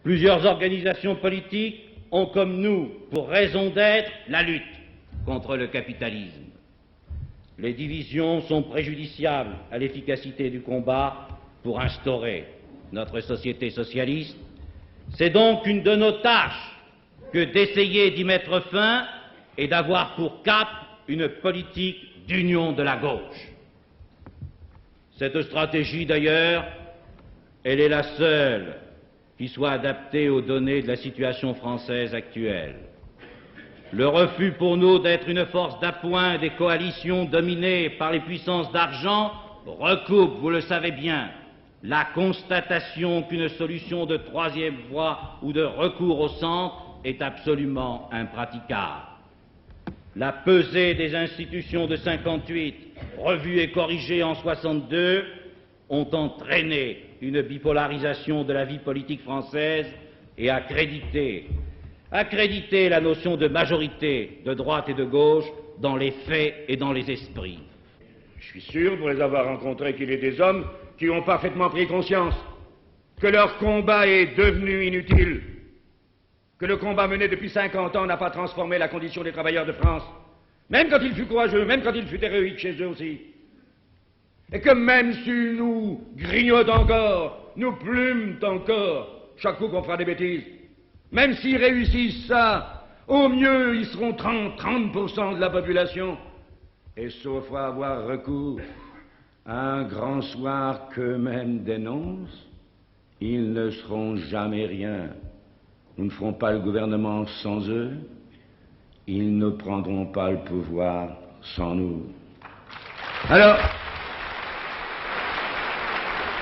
Plusieurs organisations politiques ont, comme nous, pour raison d'être la lutte contre le capitalisme. Les divisions sont préjudiciables à l'efficacité du combat pour instaurer notre société socialiste. C'est donc une de nos tâches que d'essayer d'y mettre fin et d'avoir pour cap une politique d'union de la gauche. Cette stratégie, d'ailleurs, elle est la seule qui soit adaptée aux données de la situation française actuelle. Le refus pour nous d'être une force d'appoint des coalitions dominées par les puissances d'argent recoupe, vous le savez bien, la constatation qu'une solution de troisième voie ou de recours au centre est absolument impraticable. La pesée des institutions de 58, revue et corrigée en 62, ont entraîné une bipolarisation de la vie politique française et accrédité la notion de majorité de droite et de gauche dans les faits et dans les esprits. Je suis sûr, pour les avoir rencontrés, qu'il y a des hommes qui ont parfaitement pris conscience que leur combat est devenu inutile, que le combat mené depuis 50 ans n'a pas transformé la condition des travailleurs de France, même quand il fut courageux, même quand il fut héroïque chez eux aussi. Et que même si nous grignotent encore, nous plument encore, chaque coup qu'on fera des bêtises, même s'ils réussissent ça, au mieux ils seront 30% de la population, et sauf à avoir recours à un grand soir qu'eux-mêmes dénoncent, ils ne seront jamais rien. Nous ne ferons pas le gouvernement sans eux, ils ne prendront pas le pouvoir sans nous.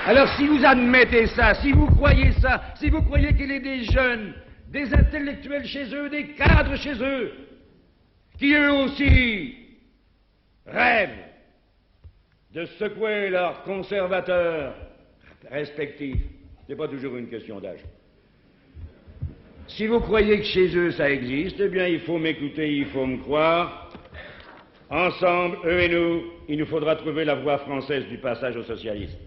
Alors si vous admettez ça, si vous croyez qu'il y ait des jeunes, des intellectuels chez eux, des cadres chez eux, qui eux aussi rêvent de secouer leurs conservateurs respectifs, c'est pas toujours une question d'âge. Si vous croyez que chez eux ça existe, eh bien il faut m'écouter, il faut me croire. Ensemble, eux et nous, il nous faudra trouver la voie française du passage au socialisme.